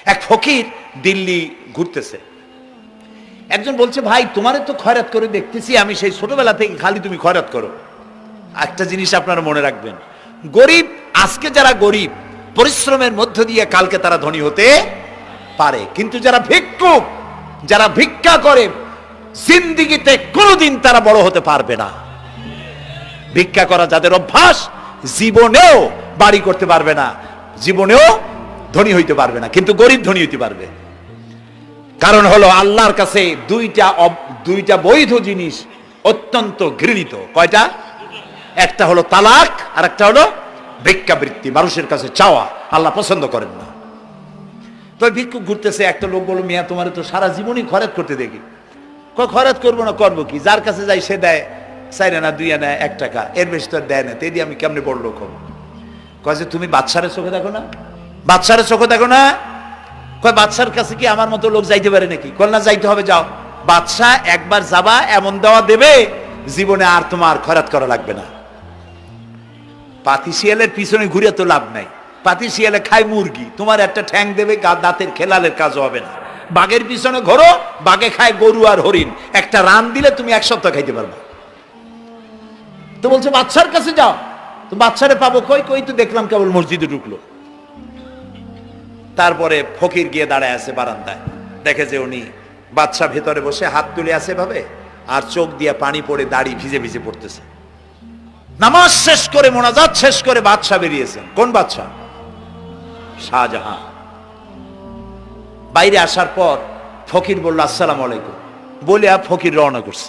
এক ফকির দিল্লি ঘুরতেছে, একজন বলছে, ভাই তোমারে তো খয়রাত করে দেখতেছি আমি সেই ছোটবেলা থেকে, খালি তুমি খয়রাত করো। একটা জিনিস আপনারা মনে রাখবেন, গরিব, আজকে যারা গরিব পরিশ্রমের মধ্য দিয়ে কালকে তারা ধনী হতে পারে, কিন্তু যারা ভিক্ষুক, যারা ভিক্ষা করে, জিন্দেগিতে কোনোদিন তারা বড় হতে পারবে না। ভিক্ষা করা যাদের অভ্যাস, জীবনেও বাড়ি করতে পারবে না, জীবনেও ধনী হইতে পারবে না, কিন্তু গরিব ধনী হইতে পারবে। কারণ হলো আল্লাহর কাছে দুইটা বৈধ জিনিস অত্যন্ত ঘৃণিত। কয়টা? একটা হলো তালাক, আর একটা হলো ভিক্ষাবৃত্তি, মানুষের কাছে চাওয়া। আল্লাহ পছন্দ করেন না। তো ভিক্ষুক ঘুরতেছে, একটা লোক বলল, মিয়া তোমার তো সারা জীবনই খরচ করতে দেখি। খরচ করবো না, করবো কি? যার কাছে যাই সে দেয় 4 আনা 2 আনা 1 টাকা, এর বেশি তো দেয় না, তেদি আমি কেমনে বড় লোক হবো? কয় যে তুমি বাদশারের চোখে দেখো না, বাদশারের চোখে দেখো না। কয় বাদশার কাছে কি আমার মতো লোক যাইতে পারে নাকি? কল না, যাইতে হবে, যাও। বাদশাহ একবার যাবা, এমন দেওয়া দেবে জীবনে আর তোমার খয়রাত করা লাগবে না। পাতি শিয়ালের পিছনে ঘুরে তো লাভ নাই, পাতি শিয়ালে খায় মুরগি, তোমার একটা ঠ্যাং দেবে, দাঁতের খেলালের কাজ হবে না। বাঘের পিছনে ঘোরো, বাঘে খায় গরু আর হরিণ, একটা রান দিলে তুমি 1 সপ্তাহ খাইতে পারবে। তো বলছে বাদশার কাছে যাও। তো বাদশারে পাবো কই? কই তো দেখলাম কেবল মসজিদে ঢুকলো। তারপরে ফকির গিয়ে দাঁড়ায় আছে বারান্দায়, দেখে যে উনি বাদশা ভেতরে বসে হাত তুলে আছে ভাবে, আর চোখ দিয়ে পানি পড়ে দাড়ি ভিজে ভিজে পড়তেছে। নামাজ শেষ করে, মোনাজাত শেষ করে বাদশা বেরিয়েছেন। কোন বাদশা? শাহজাহান। বাইরে আসার পর ফকির বলল, আসসালামু আলাইকুম বলে ফকির রওনা করছে।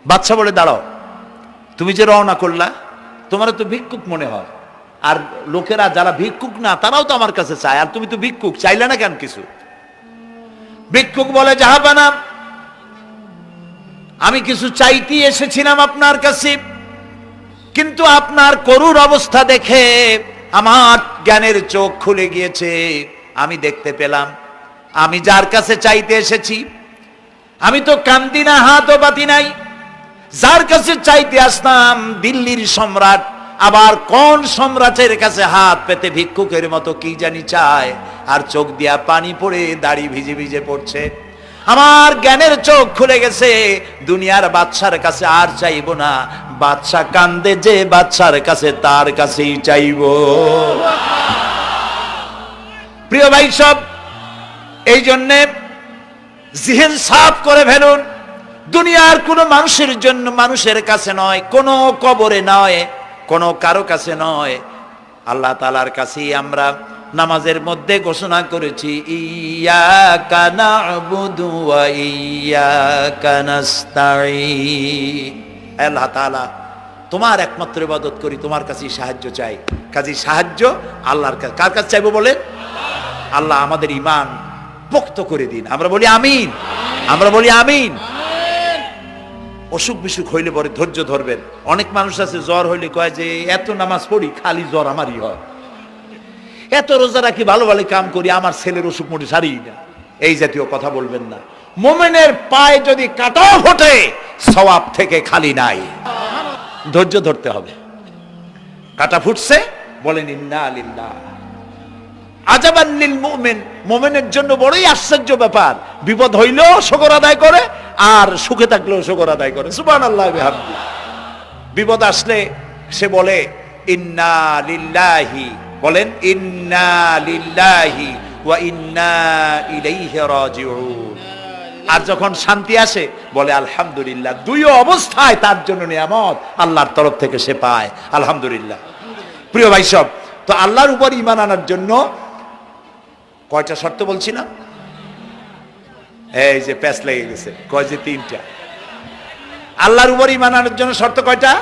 বাদশা বলে, দাঁড়াও, তুমি যে রওনা করলা, তোমার তো ভিক্ষুক মনে হয়, আর লোকেরা যারা ভিক্ষুক না তারাও তো আমার কাছে চায়, আর তুমি তো ভিক্ষুক, চাইলে না কেন কিছু? ভিক্ষুক বলে, জাহাবানা, আমি কিছু চাইতে এসেছিলাম আপনার কাছে, কিন্তু আপনার করুণ অবস্থা দেখে আমার জ্ঞানের চোখ খুলে গিয়েছে। আমি দেখতে পেলাম আমি যার কাছে চাইতে এসেছি, আমি তো কান্দি না, হাতও পাতি নাই। যার কাছে চাইতে আসলাম দিল্লির সম্রাট, আবার কোন সম্রাটের কাছে হাত পেতে ভিক্ষুকের মতো কি জানি চায়, আর চোখ দিয়া পানি পড়ে দাড়ি ভিজে ভিজে পড়ছে। আমার জ্ঞানের চোখ খুলে গেছে, দুনিয়ার বাদশার কাছে আর চাইবো না। বাদশা কান্দে যে বাদশার কাছে, তার কাছেই চাইবো। প্রিয় ভাই সব, এই জন্যে জিহ্ন সাফ করে ফেলুন। দুনিয়ার কোনো মানুষের জন্য, মানুষের কাছে নয়, কোনো কবরে নয়, কোনো কারো কাছে নয়, আল্লাহ তাআলার কাছেই আমরা নামাজের মধ্যে ঘোষণা করেছি, ইয়াকা না'বুদু ওয়া ইয়াকা নাস্তাঈন। আল্লাহ তাআলা, তোমার একমাত্র ইবাদত করি, তোমার কাছেই সাহায্য চাই। কাজেই সাহায্য আল্লাহর কাছে। কার কাছে চাইবো বলেন? আল্লাহ আমাদের ঈমান পোক্ত করে দিন। আমরা বলি আমিন, আমরা বলি আমিন। অসুখ বিসুখ হইলে পরে ধৈর্য ধরবেন। অনেক মানুষ আছে জ্বর হইলে কয় যে এত নামাজ পড়ি খালি জ্বর আমারই হয়, এত রোজা রাখি, ভালো ভালো কাম করি, আমার ছেলের অসুখ মোটে সারি না। এই জাতীয় কথা বলবেন না। মুমিনের পায়ে যদি কাঁটাও ফোটে, সওয়াব থেকে খালি নাই। ধৈর্য ধরতে হবে। কাঁটা ফুটছে, বলেন ইন্না লিল্লাহ। আজাবান লিল মুমিন, মুমিনের জন্য বড়ই আশ্চর্য ব্যাপার, বিপদ হইলেও শুকর আদায় করে, আর সুখে থাকলেও শুকর আদায় করে। সুবহানাল্লাহ বিহামদি। বিপদ আসলে সে বলে ইন্না লিল্লাহি, বলেন ইন্না লিল্লাহি ওয়া ইন্না ইলাইহি রাজিউন। আর যখন শান্তি আসে বলে আলহামদুলিল্লাহ। দুই অবস্থায় তার জন্য নিয়ামত আল্লাহর তরফ থেকে সে পায়, আলহামদুলিল্লাহ। প্রিয় ভাই সব, তো আল্লাহর উপর ঈমান আনার জন্য কয়টা শর্ত বলছিলাম? এই যে প্যাচ লেগে গেছে, কয় যে 3টা। আল্লাহর উপর ঈমান আনার জন্য শর্ত কয়টা?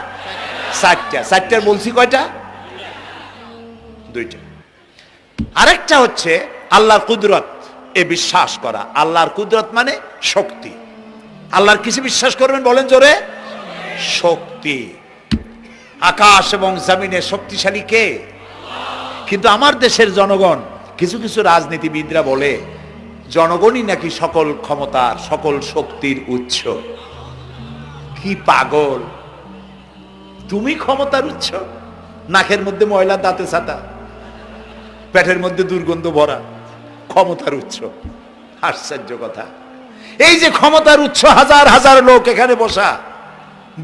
4টা। 4টার বলছি কয়টা? 2টা। আরেকটা হচ্ছে আল্লাহর কুদরত, এ বিশ্বাস করা। আল্লাহর কুদরত মানে শক্তি। আল্লাহর কিসে বিশ্বাস করবেন বলেন জোরে? শক্তি। আকাশ এবং জমিনে শক্তিশালী কে? কিন্তু আমার দেশের জনগণ, কিছু কিছু রাজনীতিবিদরা বলে জনগণই নাকি সকল ক্ষমতার, সকল শক্তির উৎস। কি পাগল! তুমি ক্ষমতার উৎস? নাকের মধ্যে ময়লা, দাঁতে ছাতা, পেটের মধ্যে দুর্গন্ধ ভরা, ক্ষমতার উৎস। আশ্চর্য কথা, এই যে ক্ষমতার উৎস, হাজার হাজার লোক এখানে বসা,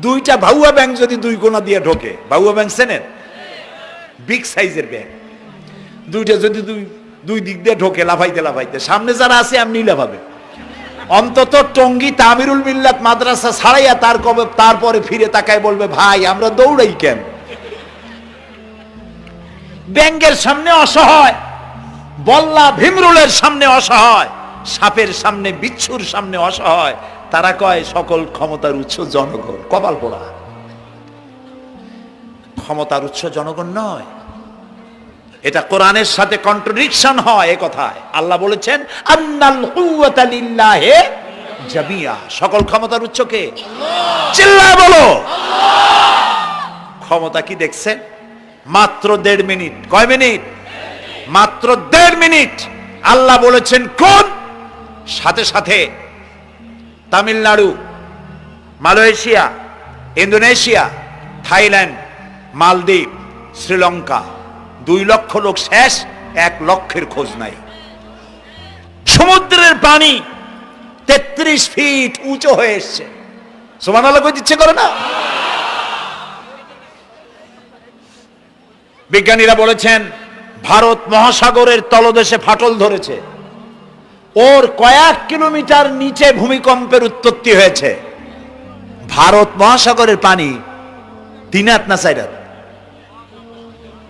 দুইটা ভাউয়া ব্যাংক যদি দুই কোণা দিয়ে ঢোকে, ভাউয়া ব্যাংক চেনেন? বিগ সাইজের ব্যাংক, দুইটা যদি দুই দিক দিয়ে ঢোকে লাফাইতে লাফাইতে, সামনে যারা আছে এমনি লাফাবে। অন্তত টঙ্গী তামিরুল মিল্লাত মাদ্রাসা ছাড়াইয়া তারপরে ফিরে তাকায় বলবে, ভাই আমরা দৌড়াই কেন? ব্যাংকের সামনে অসহায়, বল্লা ভীমরুলের সামনে অসহায়, সাপের সামনে বিচ্ছুর সামনে অসহায়, তারা কয় সকল ক্ষমতার উৎস জনগণ। কপাল পোড়া, ক্ষমতার উৎস জনগণ নয়। এটা কোরআনের সাথে কন্ট্রাডিকশন হয় এ কথায়। আল্লাহ বলেছেন আন্নাল কুওয়াতা লিল্লাহি জামিয়া, সকল ক্ষমতার উৎস কে? চিল্লায় বলো ক্ষমতা কি দেখছেন? মাত্র 1.5 মিনিট। কয় মিনিট? মাত্র 1.5 মিনিট। আল্লাহ বলেছেন কোন? সাথে সাথে তামিলনাড়ু, মালয়েশিয়া, ইন্দোনেশিয়া, থাইল্যান্ড, মালদ্বীপ, শ্রীলঙ্কা, 2 লক্ষ লোক শেষ, 1 লক্ষের খোঁজ নাই। সমুদ্রের পানি 33 ফিট উঁচু হয়ে এসছে। সুবহানাল্লাহ কই দিচ্ছে করে না? বিজ্ঞানীরা বলেছেন ভারত মহাসাগরের তলদেশে ফাটল ধরেছে, ওর কয়েক কিলোমিটার নিচে ভূমিকম্পের উৎপত্তি হয়েছে। ভারত মহাসাগরের পানি 3 হাত না 4 হাত,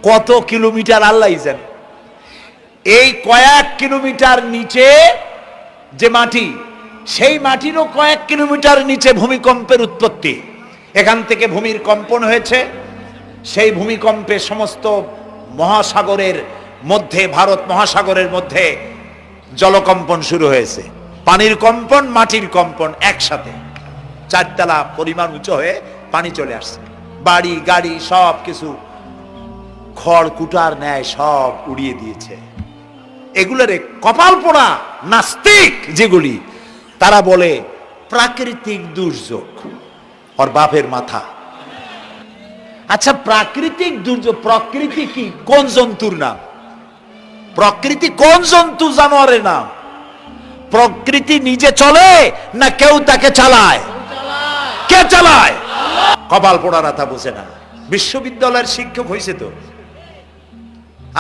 কত কিলোমিটার আল্লাহ জানে। এই কয়েক কিলোমিটার নিচে যে মাটি, সেই মাটিরও কয়েক কিলোমিটার নিচে ভূমিকম্পের উৎপত্তি। এখান থেকে ভূমির কম্পন হয়েছে, সেই ভূমিকম্পে সমস্ত মহাসাগরের মধ্যে, ভারত মহাসাগরের মধ্যে জলকম্পন শুরু হয়েছে। পানির কম্পন, মাটির কম্পন একসাথে, 4 তলা পরিমাণ উঁচু হয়ে পানি চলে আসছে। বাড়ি গাড়ি সব কিছু খড় কুটার ন্যায় সব উড়িয়ে দিয়েছে। এগুলোরে কপাল পোড়া নাস্তিক যেগুলি, তারা বলে প্রাকৃতিক দুর্যোগ। ওর বাপের মাথা। আচ্ছা, প্রাকৃতিক দুর্যোগ, প্রকৃতি কি? কোন জন্তুর নাম? প্রকৃতি কোন জন্তু জানোয়ারের নাম? প্রকৃতি নিজে চলে না কেউ তাকে চালায়? কে চালায়? কপাল পোড়ারা তা বোঝে না। বিশ্ববিদ্যালয়ের শিক্ষক হয়েছে তো,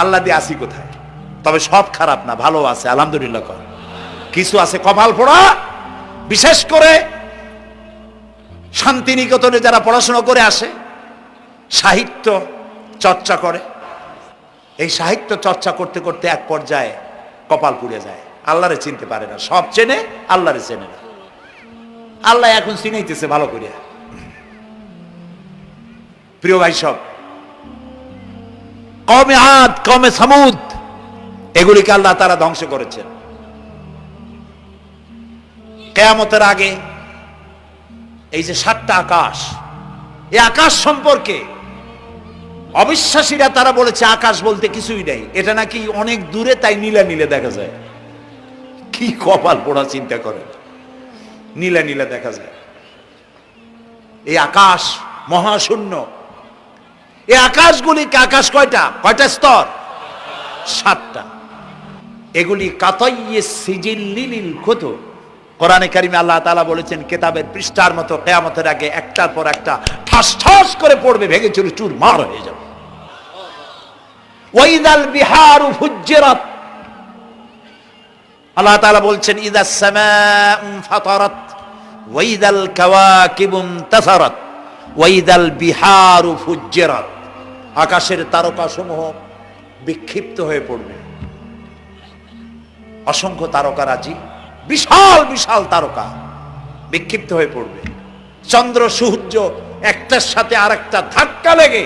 আল্লাহ দিয়ে আসি কোথায়? তবে সব খারাপ না, ভালো আছে আলহামদুলিল্লাহ। কিছু আছে কপাল পোড়া, বিশেষ করে শান্তিনিকেতনে যারা পড়াশোনা করে আসে, সাহিত্য চর্চা করে, এই সাহিত্য চর্চা করতে করতে এক পর্যায়ে কপাল পুড়ে যায়, আল্লাহরে চিনতে পারে না। সব চেনে, আল্লাহরে চেনে না। আল্লাহ এখন চিনাইতেছে ভালো করিয়া। প্রিয় ভাই সব, কওমে আদ, কওমে সামুদ, এগুলিকে আল্লাহ তারা ধ্বংস করেছেন। কিয়ামতের আগে এই যে 7টা আকাশ, এই আকাশ সম্পর্কে অবিশ্বাসীরা তারা বলেছে আকাশ বলতে কিছুই নেই, এটা নাকি অনেক দূরে, তাই নীলা নীলে দেখা যায়। কি কপাল পোড়া চিন্তা করেন, নীলা নীলা দেখা যায়। এই আকাশ মহাশূন্য। এই আকাশগুলিকে, আকাশ কয়টা? কয়টা স্তর? 7টা। এগুলি কাতাইয়ে সিজিল্লিল কুতুব। কোরআনে কারিমে আল্লাহ তাআলা বলেছেন কিতাবের পৃষ্ঠার মতো কিয়ামতের আগে একটার পর একটা ঠাস ঠাস করে পড়বে, ভেঙে চুরে চুরমার হয়ে যাবে। ওয়াইদাল বিহারু ফুজ্জিরাত, আল্লাহ তাআলা বলছেন ইদাস সামাউ ফাতারাত ওয়াইদাল কাওয়াকিবু ইনতাসারাত ওয়াইদাল বিহারু ফুজ্জিরাত। আকাশের তারকাসমূহ বিক্ষিপ্ত হয়ে পড়বে। অসংখ্য তারকারাজি, বিশাল বিশাল তারকা বিক্ষিপ্ত হয়ে পড়বে। চন্দ্র সূর্য একটার সাথে আরেকটা ধাক্কা লেগে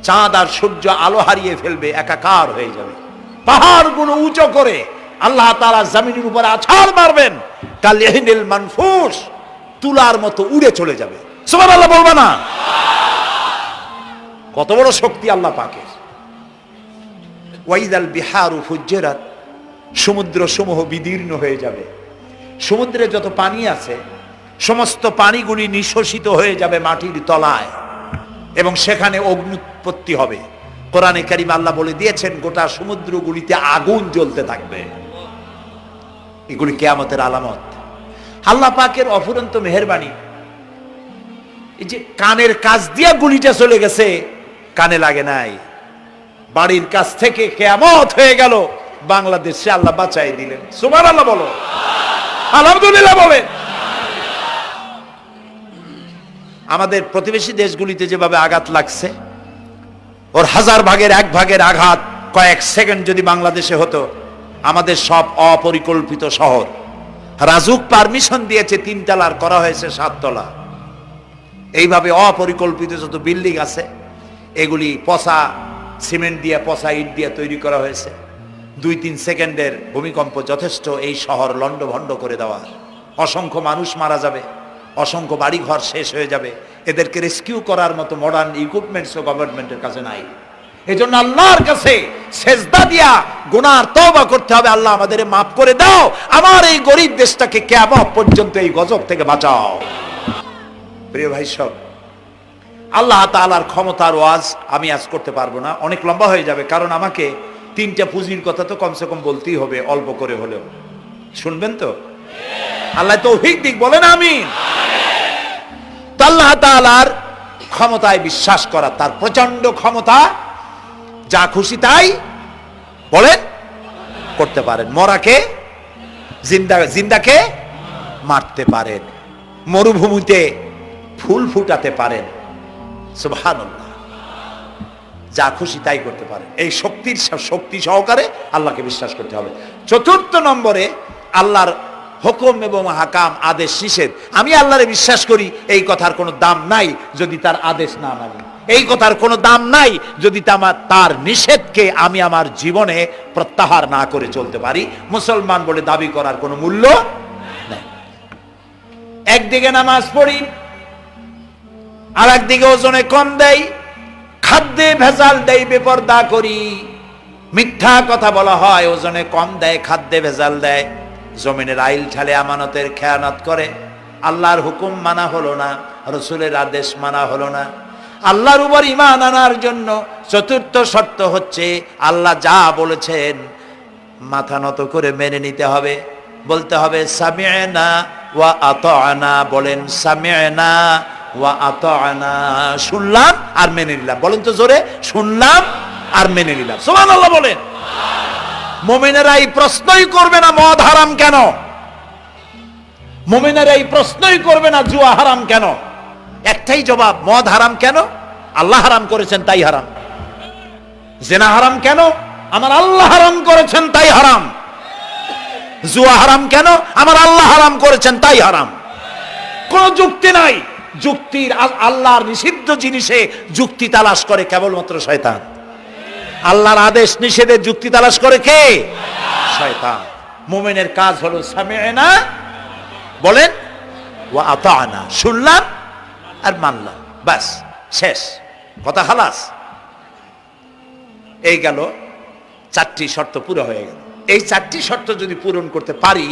চাঁদ আর সূর্য আলো হারিয়ে ফেলবে, একাকার হয়ে যাবে। পাহাড়গুলো উঁচু করে আল্লাহ তাআলা জমিনের উপরে আছাড় মারবেন, কালিহিনিল মানফুস, তুলার মতো উড়ে চলে যাবে। সুবহানাল্লাহ বলবা না? কত বড় শক্তি আল্লাহ পাকের। ওয়াইদাল বিহারু ফুজ্জিরাত, সমুদ্র সমূহ বিদীর্ণ হয়ে যাবে। সমুদ্রে যত পানি আছে সমস্ত পানিগুলি নিঃশোষিত হয়ে যাবে মাটির তলায়, এবং সেখানে অগ্নুৎপত্তি হবে। কোরআনে কারিমে আল্লাহ বলে দিয়েছেন গোটা সমুদ্রগুলিতে আগুন জ্বলতে থাকবে। এগুলি কিয়ামতের আলামত। আল্লাহ পাকের অফুরন্ত মেহেরবানি। এই যে কানের কাছ দিয়া গুলিটা চলে গেছে, কানে লাগে নাই, বাড়ির কাছ থেকে কিয়ামত হয়ে গেল, বাংলাদেশে আল্লাহ বাঁচাই দিলেন। সুবহানাল্লাহ বলো, আলহামদুলিল্লাহ বলেন। আমাদের প্রতিবেশী দেশগুলিতে যেভাবে আঘাত লাগছে, ওর 1000 ভাগের 1 ভাগের আঘাত কয়েক সেকেন্ড যদি বাংলাদেশে হতো, আমাদের সব অপরিকল্পিত শহর, রাজুক পারমিশন দিয়েছে 3 তলার, করা হয়েছে 7 তলা। এইভাবে অপরিকল্পিত যত বিল্ডিং আছে এগুলি পচা সিমেন্ট দিয়ে, পচা ইট দিয়ে তৈরি করা হয়েছে। 2-3 সেকেন্ডের ভূমিকম্প যথেষ্ট এই শহর লন্ডভন্ড করে দেওয়ার। অসংখ্য মানুষ মারা যাবে, অসংখ্য বাড়ি ঘর শেষ হয়ে যাবে। এদেরকে রেস্কিউ করার মতো মডার্ন ইকুইপমেন্টসও গভর্নমেন্টের কাছে নাই। এই জন্য আল্লাহর কাছে সেজদা দিয়া গুনার তওবা করতে হবে, আল্লাহ আমাদের মাফ করে দাও, আমার এই গরিব দেশটাকে কিয়ামত পর্যন্ত এই গজব থেকে বাঁচাও। প্রিয় ভাই সব, আল্লাহ তাআলার ক্ষমতার ওয়াজ আমি আজ করতে পারবো না, অনেক লম্বা হয়ে যাবে, কারণ আমাকে 3টা পুঁজির কথা তো কমসে কম বলতেই হবে, অল্প করে হলেও। শুনবেন তো? আল্লাহ তৌফিক দিক, বলেন আমিন। আল্লাহ তাআলার ক্ষমতায় বিশ্বাস করা, তার প্রচন্ড ক্ষমতা, যা খুশি তাই বলেন করতে পারেন। মরাকে জিন্দাকে মারতে পারেন, মরুভূমিতে ফুল ফুটাতে পারেন। সুবহানাল্লাহ, যা খুশি তাই করতে পারেন। এই শক্তি সহকারে আল্লাহকে বিশ্বাস করতে হবে। 4র্থ নম্বরে, আল্লাহর হুকুম এবং হাকাম, আদেশ নিষেধ। আমি আল্লাহরে বিশ্বাস করি, এই কথার কোনো দাম নাই যদি তার আদেশ না মানি। এই কথার কোনো দাম নাই যদি তার নিষেধকে আমি আমার জীবনে প্রত্যাহার না করে চলতে পারি। মুসলমান বলে দাবি করার কোনো মূল্য নেই। একদিকে নামাজ পড়ি, আর একদিকে ওজনে কম দেয়, খাদ্যে ভেজাল দেয়, বেপরদা করি, মিথ্যা কথা বলা হয়, ওজনে কম দেয়, খাদ্যে ভেজাল দেয়, জমিনের আইল ঠালে আমানতের খেয়ানত করে, আল্লাহর হুকুম মানা হলো না, রসুলের আদেশ মানা হলো না। আল্লাহর উপর ঈমান আনার জন্য 4র্থ শর্ত হচ্ছে, আল্লাহ যা বলেছেন মাথা নত করে মেনে নিতে হবে, বলতে হবে সামি'না ওয়া আতা'না। বলেন সামি'না ওয়া আতা'না, শুনলাম আর মেনে নিলাম। বলেন তো জোরে, শুনলাম আর মেনে নিলাম। সুবহানাল্লাহ বলেন। মুমিনেরা এই প্রশ্নই করবে না মদ হারাম কেন, মুমিনেরা এই প্রশ্নই করবে না জুয়া হারাম কেন। একটাই জবাব, মদ হারাম কেন? আল্লাহ হারাম করেছেন তাই হারাম। জিনা হারাম কেন? আমার আল্লাহ হারাম করেছেন তাই হারাম। জুয়া হারাম কেন? আমার আল্লাহ হারাম করেছেন তাই হারাম। কোন যুক্তি নাই। যুক্তির, আল্লাহর নিষিদ্ধ জিনিসে যুক্তি তালাশ করে কেবলমাত্র শয়তান। আল্লাহর আদেশ নিষেধের যুক্তি তালাশ করে কে? শয়তান। মুমিনের কাজ হলো সামি'না, বলেন, ওয়া আতা'না, শুনলাম আর মানলাম, বাস, শেষ কথা, খালাস। এই গেল 4টি শর্ত পুরো হয়ে গেল। এই 4টি শর্ত যদি পূরণ করতে পারি,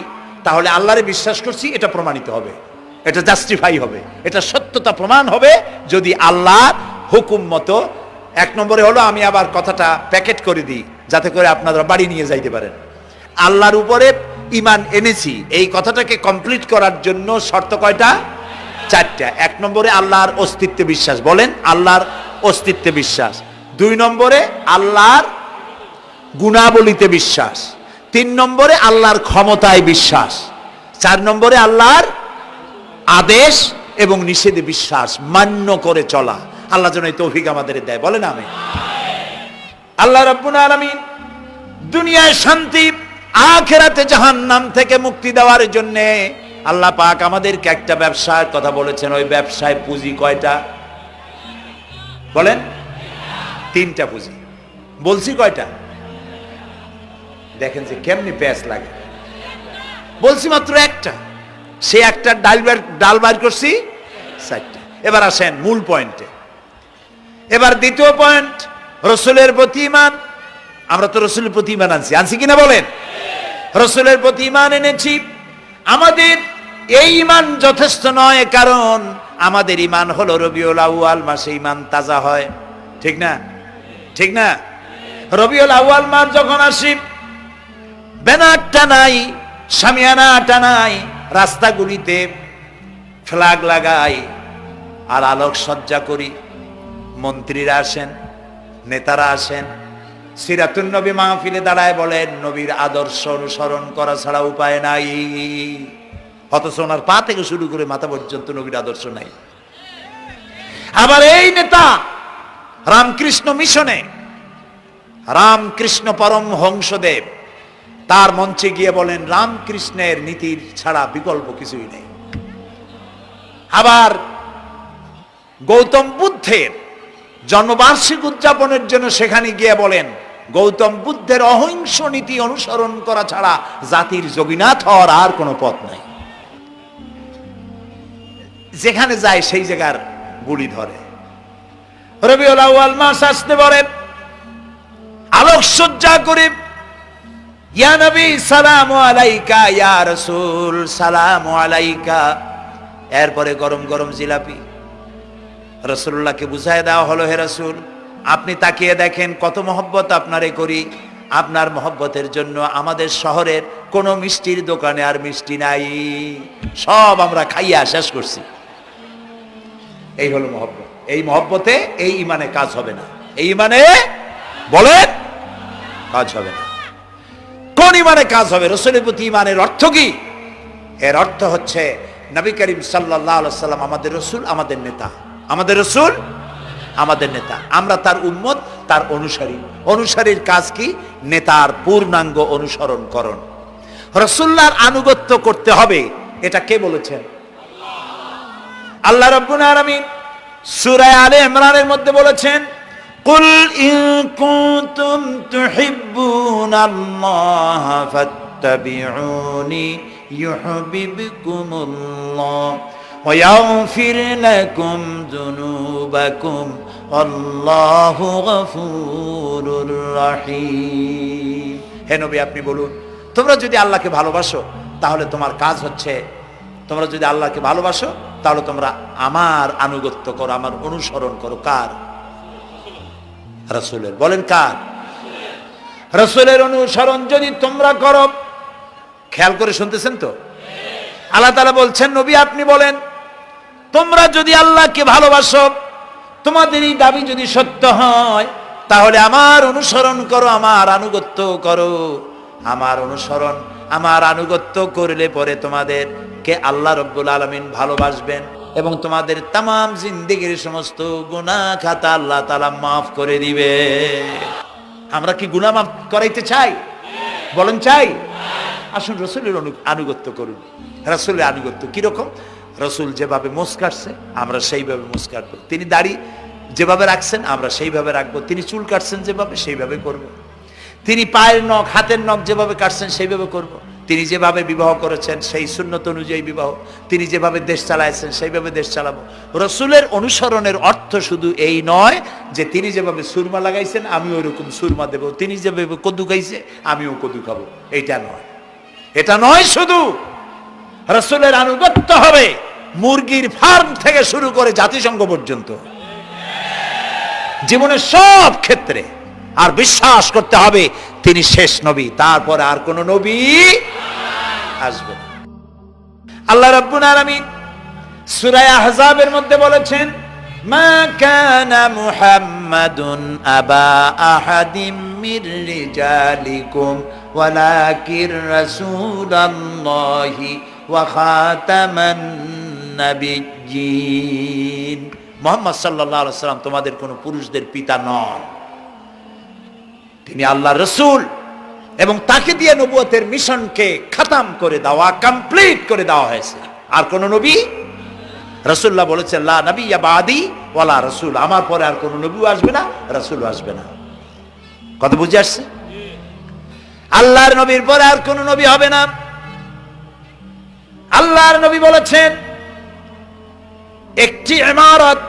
তাহলে আল্লাহরে বিশ্বাস করছি এটা প্রমাণিত হবে, এটা জাস্টিফাই হবে, এটা সত্যতা প্রমাণ হবে যদি আল্লাহর হুকুম মতো। 1 নম্বরে হলো, আমি আবার কথাটা প্যাকেট করে দিই যাতে করে আপনারা বাড়ি নিয়ে যাইতে পারেন। আল্লাহর উপরে ঈমান এনেছি, এই কথাটাকে কমপ্লিট করার জন্য শর্ত কয়টা? 4টা। 1 নম্বরে আল্লাহর অস্তিত্বে বিশ্বাস, বলেন আল্লাহর অস্তিত্বে বিশ্বাস। 2 নম্বরে আল্লাহর গুণাবলীতে বিশ্বাস। 3 নম্বরে আল্লাহর ক্ষমতায় বিশ্বাস। 4 নম্বরে আল্লাহর আদেশ এবং নিষেধে বিশ্বাস, মান্য করে চলা। আল্লাহ যেন এই তৌফিক আমাদের দেয়, বলেন আমিন। আল্লাহ রাব্বুল আলামিন দুনিয়ায় শান্তি, আখিরাতে জাহান্নাম থেকে মুক্তি দেওয়ার জন্য আল্লাহ পাক আমাদেরকে একটা ব্যবসার কথা বলেছেন। ওই ব্যবসায় পুঁজি কয়টা? বলেন। 3টা পুঁজি। বলছি কয়টা? দেখেন যে কেমনি প্যাঁচ লাগে। বলছি মাত্র একটা, সে একটা ডাল বাইর করছি 4টা। এবার আসেন মূল পয়েন্টে। এবার দ্বিতীয় পয়েন্ট, রসুলের প্রতি ঈমান। আমরা তো রসুলের প্রতি ঈমান আনছি কিনা বলেন? রসুলের প্রতি ঈমান এনেছি। আমাদের এই ঈমান যথেষ্ট নয়, কারণ আমাদের ঈমান হলো রবিউল আউয়াল মাসে ঈমান তাজা হয়, ঠিক না? ঠিক না? রবিউল আউয়াল মাস যখন আসি, ব্যানার টানাই, শামিয়ানা টানাই, রাস্তাগুলিতে ফ্ল্যাগ লাগাই আর আলোক সজ্জা করি। মন্ত্রীরা আসেন, নেতারা আসেন, সিরাতুন নবী মাহফিলে দাঁড়ায় বলেন নবীর আদর্শ অনুসরণ করা ছাড়া উপায় নাই। অথচ ওনার পা থেকে শুরু করে মাথা পর্যন্ত নবীর আদর্শ নাই। আবার এই নেতা রামকৃষ্ণ মিশনে, রামকৃষ্ণ পরমহংসদেব তার মঞ্চে গিয়ে বলেন রামকৃষ্ণের নীতির ছাড়া বিকল্প কিছুই নেই। আবার গৌতম বুদ্ধের জন্মবার্ষিকী উদযাপনের জন্য সেখানে গিয়ে বলেন গৌতম বুদ্ধের অহিংস নীতি অনুসরণ করা ছাড়া জাতির যোগীনাথ হওয়ার আর কোনো পথ নাই। যেখানে যায় সেই জায়গার গুলি ধরে। রবিউল আউয়াল মাস আসতে পারে, আলোকসজ্জা করে ইয়া নবী সালামু আলাইকা, ইয়া রাসূল সালামু আলাইকা। এরপরে গরম গরম জিলাপি রাসূলুল্লাহকে বুঝায় দেওয়া হলো, হে রাসূল আপনি তাকিয়ে দেখেন কত মহব্বত আপনারে করি, আপনার মহব্বতের জন্য আমাদের শহরের কোন মিষ্টির দোকানে আর মিষ্টি নাই, সব আমরা খাইয়া শেষ করছি। এই হলো মহব্বত। এই মহব্বতে এই ইমানে কাজ হবে না। এই ইমানে বলেন কাজ হবে না। কোন ইমানে কাজ হবে? রাসূলের প্রতি ইমানের অর্থ কি? এর অর্থ হচ্ছে নবী করিম সাল্লাল্লাহু আলাইহি ওয়াসাল্লাম আমাদের রাসূল, আমাদের নেতা। আমাদের রাসূল আমাদের নেতা, আমরা তার উম্মত, তার অনুসারী। অনুসারীর কাজ কি? নেতার পূর্ণাঙ্গ অনুসরণ করণ। রাসূলুল্লাহর আনুগত্য করতে হবে, এটা কে বলেছেন? আল্লাহ রাব্বুল আলামিন সূরা আলে ইমরানের মধ্যে বলেছেন কুল ইন কুনতুম তুহিব্বুনাল্লাহ ফাত্তাবিউনি ইউহিব্বুকুমুল্লাহ ওয়া ইয়াগফির লাকুম যুনুবাকুম আল্লাহু গফুরুর রহিম। হে নবী আপনি বলুন, তোমরা যদি আল্লাহকে ভালোবাসো তাহলে তোমার কাজ হচ্ছে, তোমরা যদি আল্লাহকে ভালোবাসো তাহলে তোমরা আমার আনুগত্য করো, আমার অনুসরণ করো। কার? রাসূলের। বলেন কার? রাসূলের অনুসরণ যদি তোমরা করো, খেয়াল করে শুনতেছেন তো? আল্লাহ তাআলা বলছেন নবী আপনি বলেন তোমরা যদি আল্লাহকে ভালোবাসো, তোমাদের এই দাবি যদি সত্য হয় তাহলে আমার অনুসরণ করো, আমার আনুগত্য করো। আমার অনুসরণ, আমার আনুগত্য করলে পরে তোমাদেরকে আল্লাহ রাব্বুল আলামিন ভালোবাসবেন এবং তোমাদের তামাম জিন্দেগির সমস্ত গুনাহ খাতা আল্লাহ তাআলা মাফ করে দিবে। আমরা কি গুনাহ মাফ করাইতে চাই? বলেন চাই? আসুন রাসূলের আনুগত্য করুন। রাসূলের আনুগত্য কিরকম? রাসূল যেভাবে মোছ কাটছে আমরা সেইভাবে মোছ কাটবো। তিনি দাড়ি যেভাবে রাখছেন আমরা সেইভাবে রাখবো। তিনি চুল কাটছেন যেভাবে সেইভাবে করব। তিনি পায়ের নখ, হাতের নখ যেভাবে কাটছেন সেইভাবে করব। তিনি যেভাবে বিবাহ করেছেন সেই সুন্নত অনুযায়ী বিবাহ, তিনি যেভাবে দেশ চালাইছেন সেইভাবে দেশ চালাবো। রাসূলের অনুসরণের অর্থ শুধু এই নয় যে তিনি যেভাবে সুরমা লাগাইছেন আমি ওইরকম সুরমা দেব, তিনি যেভাবে কদু খাইছে আমিও কদু খাবো, এইটা নয়। এটা নয়, শুধু রাসূলের আনুগত্য হবে মুরগির ফার্ম থেকে শুরু করে জাতিসংঘ পর্যন্ত, জীবনের সব ক্ষেত্রে। আর বিশ্বাস করতে হবে তিনি শেষ নবী, তারপরে আর কোন নবী আসবে না। আল্লাহ রাব্বুল আলামিন সূরা আহজাবের মধ্যে বলেছেন মা কানা মুহাম্মাদুন আবা আহাদিম মির রিজালিকুম ওয়ালাকির রাসূলুল্লাহি ওয়া খাতামান নাবিয়্যিন। মুহাম্মদ সাল্লাল্লাহু আলাইহি ওয়াসাল্লাম তোমাদের কোন পুরুষদের পিতা নন, তিনি আল্লাহর রাসূল এবং তাকে দিয়ে নবুয়তের মিশনকে খতম করে দেওয়া, কমপ্লিট করে দেওয়া হয়েছে। আর কোন নবী, রাসূলুল্লাহ বলেছেন লা নবিয়্যা বাদি ওয়ালা রাসূল, আমার পরে আর কোন নবীও আসবে না, রাসূলও আসবে না। কথা বুঝে আসছে? আল্লাহর নবীর পরে আর কোন নবী হবে না। আল্লাহর নবী বলেছেন একটি ইমারত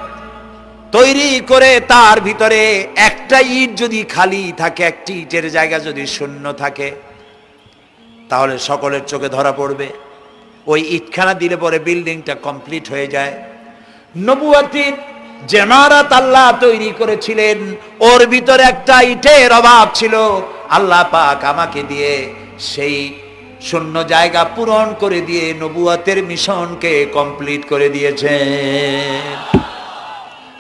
তৈরি করে তার ভিতরে একটা ইট যদি খালি থাকে, একটি ইটের জায়গা যদি শূন্য থাকে, তাহলে সকলের চোখে ধরা পড়বে। ওই ইটখানা দিলে পরে বিল্ডিংটা কমপ্লিট হয়ে যায়। নবুয়তির যে ইমারত আল্লাহ তৈরি করেছিলেন ওর ভিতরে একটা ইটের অভাব ছিল, আল্লাহ পাক আমাকে দিয়ে সেই শূন্য জায়গা পূরণ করে দিয়ে নবুয়তের মিশনকে কমপ্লিট করে দিয়েছেন।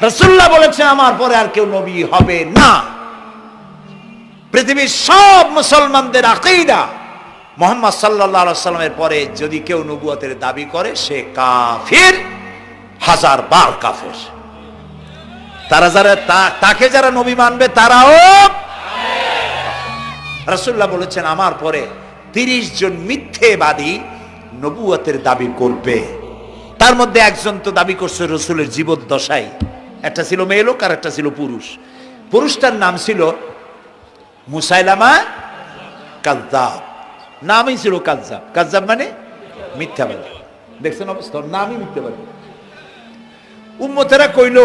রাসূলুল্লাহ বলেছেন আমার পরে আর কেউ নবী হবে না। পৃথিবীর সব মুসলমানদের আকীদা মুহাম্মদ সাল্লাল্লাহু আলাইহি সাল্লামের পরে যদি কেউ নবুয়তের দাবি করে সে কাফির, হাজার বার কাফের। তারা যারা তাকে যারা নবী মানবে তারাও। রাসূলুল্লাহ বলেছেন আমার পরে 30 জন মিথ্যেবাদী নবুয়তের দাবি করবে। তার মধ্যে একজন তো দাবি করছে রাসূলের জীবদ্দশায়, একটা ছিল মেয়ে লোক আর একটা ছিল পুরুষ। পুরুষটার নাম ছিল মুসাইলামা কাযযাব, নামই ছিল কাযযাব। কাযযাব মানে মিথ্যাবাদী। দেখছেন অবস্থা, নামই মিথ্যাবাদী। উম্মতেরা কইল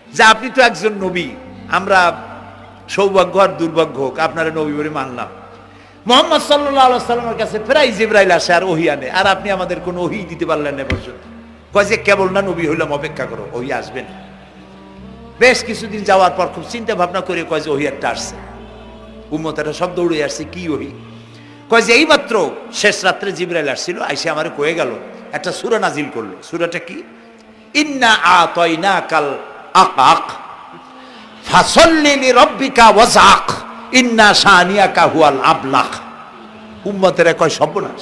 যে আপনি তো একজন নবী, আমরা সৌভাগ্য আর দুর্ভাগ্য হোক আপনারা নবী বলে মানলাম। মুহাম্মদ সাল্লাল্লাহু আলাইহি সাল্লামের কাছে প্রায় জিবরাইল আসে আর ওহী আনে, আর আপনি আমাদের কোনো ওহী দিতে পারলেন না পর্যন্ত। কয় যে কেবল না নবী হইলাম, অপেক্ষা করো, ওহী আসবে না। বেশ কিছুদিন যাওয়ার পর খুব চিন্তা ভাবনা করে কয় যে ওহী একটা আসছে। উম্মতেরা সব দৌড়ে আসছে, কি ওহী? কয় যে এইমাত্র শেষ রাত্রে জিবরাইল আসছিল, আইসে আমারে কয়ে গেল একটা সূরা নাজিল করলো। সূরাটা কি? ইন্না আতাইনাকাল আকাক ফাসাল্লি লিরাব্বিকা ওয়াজআক ইন্না শানিয়াকা হুয়াল আবলাক। উম্মতেরা কয় সর্বনাশ,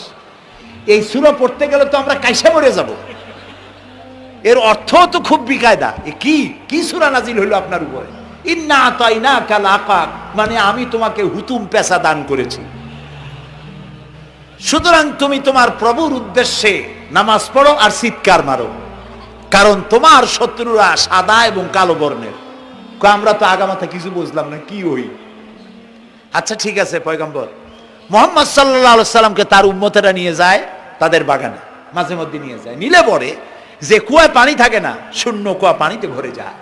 এই সূরা পড়তে গেলে তো আমরা কাইসা মরে যাব। এর অর্থ তো খুব বিকায়দা। এ কি সূরা নাজিল হলো আপনার উপরে? ইন্না আতাইনাকাল আকাক মানে আমি তোমাকে হুতুম পেশা দান করেছি, সুতরাং তুমি তোমার প্রভুর উদ্দেশ্যে নামাজ পড়ো আর চিৎকার মারো, কারণ তোমার শত্রুরা সাদা এবং কালো বর্ণের। আমরা তো আগামাথা কিছু বুঝলাম না, কি হই? আচ্ছা ঠিক আছে, পয়গম্বর মুহাম্মদ সাল্লাল্লাহু আলাইহি সাল্লামকে তার উম্মতেরা নিয়ে যায় তাদের বাগানে, মাঝে মধ্যে নিয়ে যায়। নিলে পরে যে কুয়ায় পানি থাকে না, শূন্য কুয়া পানিতে ভরে যায়।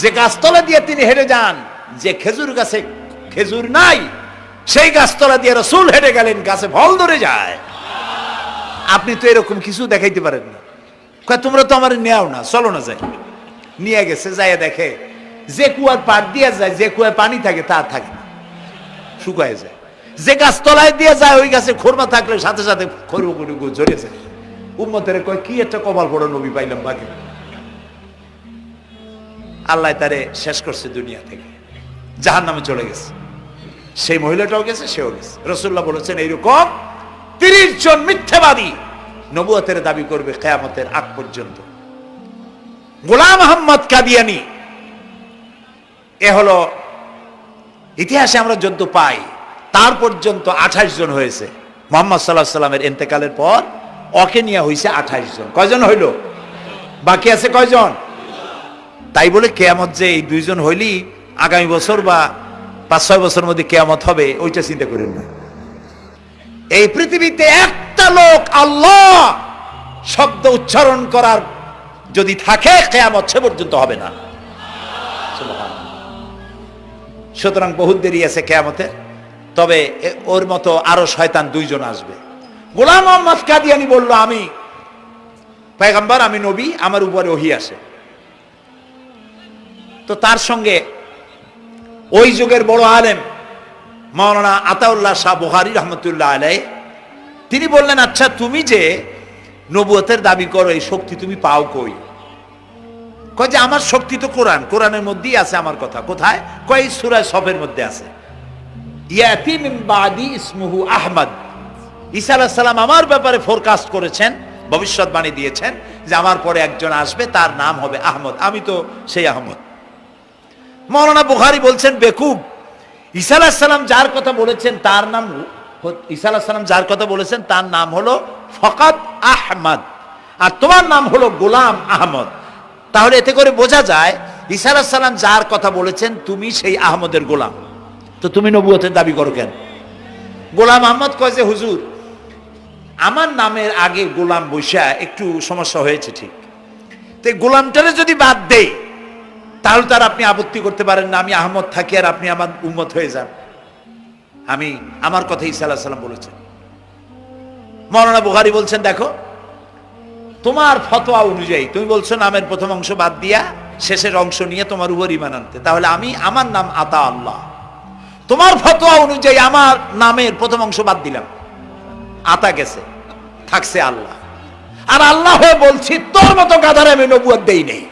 যে গাছতলা দিয়ে তিনি হেঁটে যান, যে খেজুর গাছে খেজুর নাই সেই গাছতলা দিয়ে রাসূল হেঁটে গেলেন, গাছে ফল ধরে যায়। আপনি তো এরকম কিছু দেখাইতে পারেন না। কয় তোমরা তো আমার নেও না, চলো না যাই। নিয়ে গেছে, যাইয়া দেখে যে কুয়ার পাড় দিয়ে যায়, যে কুয়ায় পানি থাকে তা থাকে না, শুকায় যায়। যে গাছ তলায় দিয়ে যায় ওই গাছে খোরমা থাকলে সাথে সাথে খড়গুড়ি ঝরে যায়। উম্মতের কয় কি একটা কপাল পড়া নবী পাইলাম বাকি। আল্লাহ তারে শেষ করছে দুনিয়া থেকে, জাহান্নামে চলে গেছে। সেই মহিলাটাও গেছে, সেও গেছে। রাসূলুল্লাহ বলেছেন এইরকম 30 জন মিথ্যাবাদী নবুয়তের দাবি করবে কিয়ামতের আগ পর্যন্ত। গোলাম আহমদ কাদিয়ানী, এ হলো ইতিহাসে আমরা যদ্দ পাই তার পর্যন্ত 28 জন হয়েছে। মুহাম্মদ সাল্লাল্লাহু আলাইহি সাল্লামের ইন্তেকালের পর ওকে নিয়ে হয়েছে 28 জন। কয়জন হইল? বাকি আছে কয়জন? তাই বলে কিয়ামত যে এই 2 জন হইলি আগামী বছর বা 5-6 বছরের মধ্যে কিয়ামত হবে ওইটা চিন্তা করেন না। এই পৃথিবীতে একটা লোক আল্লাহ শব্দ উচ্চারণ করার যদি থাকে কিয়ামত সে পর্যন্ত হবে না। সুতরাং বহুত দেরি আছে কিয়ামতে। তবে ওর মতো আরো শয়তান 2 জন আসবে। গোলাম আহমদ কাদিয়ানী বলল আমি পয়গম্বর, আমি নবী, আমার উপরে ওহী আসে। তো তার সঙ্গে ওই যুগের বড় আলেম মাওলানা আতাউল্লাহ শাহ বুখারী রহমতুল্লাহ আলাইহি তিনি বললেন, আচ্ছা তুমি যে নবুয়তের দাবি করো এই শক্তি তুমি পাও কই? কয় যে আমার শক্তি তো কোরআন, কোরআনের মধ্যেই আছে আমার কথা। কোথায়? কয় সূরা সফের মধ্যে আছে, ইয়াতি মিন বাদি ইসমুহু আহমদ। ঈসা আলাইহিস সালাম আমার ব্যাপারে ফোরকাস্ট করেছেন, ভবিষ্যৎবাণী দিয়েছেন যে আমার পরে একজন আসবে তার নাম হবে আহমদ, আমি তো সেই আহমদ। মাওলানা বুখারী বলছেন বেকুব, ঈসা আলাইহিস সালাম যার কথা বলেছেন তার নাম, ঈসা আলাইহিস সালাম যার কথা বলেছেন তার নাম হলো ফকাত আহমদ, আর তোমার নাম হলো গোলাম আহমদ। তাহলে এতে করে বোঝা যায় ঈসা আলাইহিস সালাম যার কথা বলেছেন তুমি সেই আহমদের গোলাম, তো তুমি নবুয়তের দাবি করো কেন? গোলাম আহমদ কয় যে হুজুর আমার নামের আগে গোলাম বৈশা একটু সমস্যা হয়েছে, ঠিক, তো গোলামটারে যদি বাদ দেই তাহলে তার আপনি আপত্তি করতে পারেন না, আমি আহমদ থাকি আর আপনি আমার উম্মত হয়ে যান। আমি আমার কথা ঈসা আলাইহিস সালাম বলেছেন। মাওলানা বুখারী বলছেন দেখো তোমার ফতোয়া অনুযায়ী তুমি বলছো নামের প্রথম অংশ বাদ দিয়া শেষের অংশ নিয়ে তোমার উপর ঈমান আনতে, তাহলে আমার নাম আতা আল্লাহ, তোমার ফতোয়া অনুযায়ী আমার নামের প্রথম অংশ বাদ দিলাম, আতা গেছে, থাকছে আল্লাহ। আর আল্লাহ হয়ে বলছি তোর মতো গাধারে আমি নবুয়ত দেই নেই।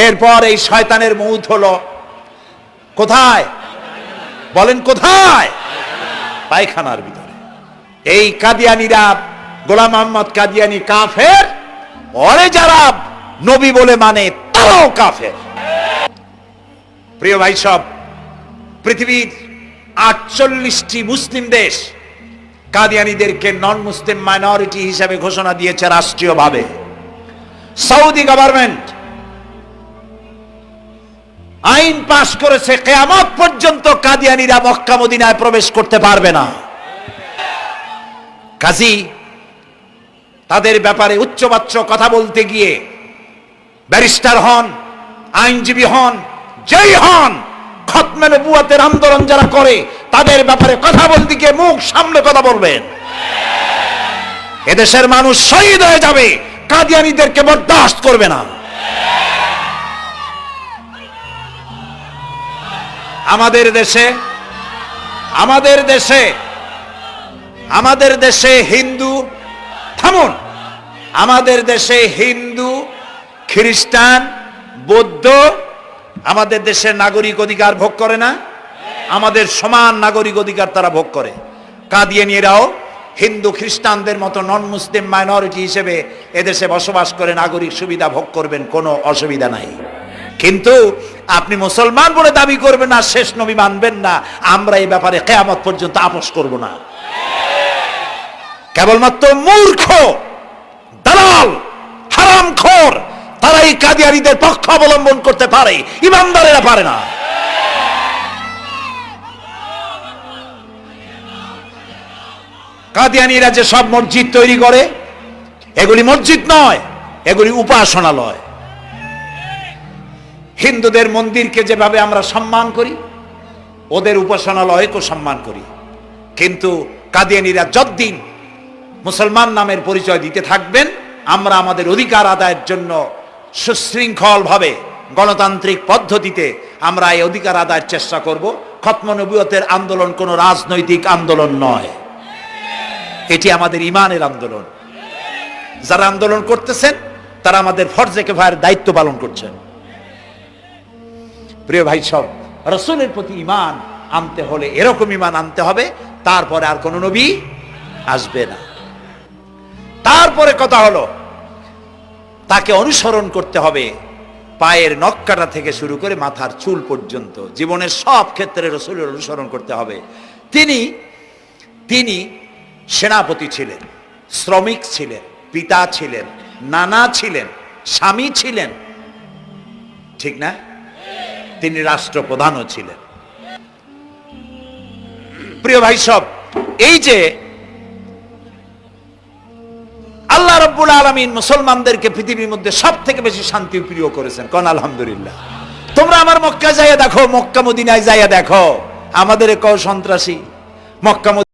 এরপর এই শয়তানের মৌত হলো কোথায় বলেন? কোথায়? পায়খানার ভিতরে। এই কাদিয়ানীরা, গোলাম মোহাম্মদ কাদিয়ানী কাফের, ওরে যারা নবী বলে মানে তারাও কাফের। প্রিয় ভাই সব, পৃথিবীর 48টি মুসলিম দেশ কাদিয়ানীদেরকে নন মুসলিম মাইনরিটি হিসেবে ঘোষণা দিয়েছে রাষ্ট্রীয়ভাবে। সৌদি গভর্নমেন্ট আইন পাশ করেছে কিয়ামত পর্যন্ত কাদিয়ানীরা মক্কা মদিনায় প্রবেশ করতে পারবে না। কাজী তাদের ব্যাপারে উচ্চবাচ্য কথা বলতে গিয়ে ব্যারিস্টার হন, আইনজীবী হন, যেই হন, খতমে নবুয়তের আন্দোলন যারা করে তাদের ব্যাপারে কথা বলতে গিয়ে মুখ সামনে কথা বলবেন। এদেশের মানুষ শহীদ হয়ে যাবে, কাদিয়ানীদেরকে বরদাস্ত করবে না। আমাদের দেশে হিন্দু, থামুন, আমাদের দেশে হিন্দু, খ্রিস্টান, বৌদ্ধ আমাদের দেশের নাগরিক অধিকার ভোগ করে না? আমাদের সমান নাগরিক অধিকার তারা ভোগ করে। কাদিয়ানীরাও হিন্দু খ্রিস্টানদের মতো নন মুসলিম মাইনরিটি হিসেবে এদেশে বসবাস করে নাগরিক সুবিধা ভোগ করবেন, কোনো অসুবিধা নাই। কিন্তু আপনি মুসলমান বলে দাবি করবেন না, শেষ নবী মানবেন না, আমরা এই ব্যাপারে কিয়ামত পর্যন্ত আপোষ করব না। কেবলমাত্র মূর্খ, দালাল, হারামখোর তারাই কাদিয়ানীদের পক্ষ অবলম্বন করতে পারে, ইমানদারেরা পারে না। কাদিয়ানীরা যে সব মসজিদ তৈরি করে, এগুলি মসজিদ নয়, এগুলি উপাসনালয়। হিন্দুদের মন্দিরকে যেভাবে আমরা সম্মান করি, ওদের উপাসনালয়কেও সম্মান করি। কিন্তু কাদিয়ানীরা যতদিন মুসলমান নামের পরিচয় দিতে থাকবেন, আমরা আমাদের অধিকার আদায়ের জন্য সুশৃঙ্খল ভাবে গণতান্ত্রিক পদ্ধতিতে আমরা এই অধিকার আদায়ের চেষ্টা করব। খতম নবুয়তের আন্দোলন কোনো রাজনৈতিক আন্দোলন নয়, এটি আমাদের ইমানের আন্দোলন। যারা আন্দোলন করতেছেন তারা আমাদের ফরজে কিফায়ার দায়িত্ব পালন করছেন। প্রিয় ভাই সব, রাসূলের প্রতি ঈমান আনতে হলে এরকম ঈমান আনতে হবে, তারপরে আর কোন নবী আসবে না। তারপরে কথা হলো তাকে অনুসরণ করতে হবে পায়ের নখকাটা থেকে শুরু করে মাথার চুল পর্যন্ত, জীবনের সব ক্ষেত্রে রাসূলের অনুসরণ করতে হবে। তিনি সেনাপতি ছিলেন, শ্রমিক ছিলেন, পিতা ছিলেন, নানা ছিলেন, স্বামী ছিলেন, ঠিক না? তিনি রাষ্ট্রপ্রধানও ছিলেন। প্রিয় ভাই সব, এই যে আল্লাহ রাব্বুল আলামিন মুসলমানদেরকে পৃথিবীর মধ্যে সবথেকে বেশি শান্তি প্রিয় করেছেন, কোন আলহামদুলিল্লাহ। তোমরা আমার মক্কা যাইয়া দেখো, মক্কা মদিনায় যাইয়া দেখো, আমাদের কও সন্ত্রাসী, মক্কা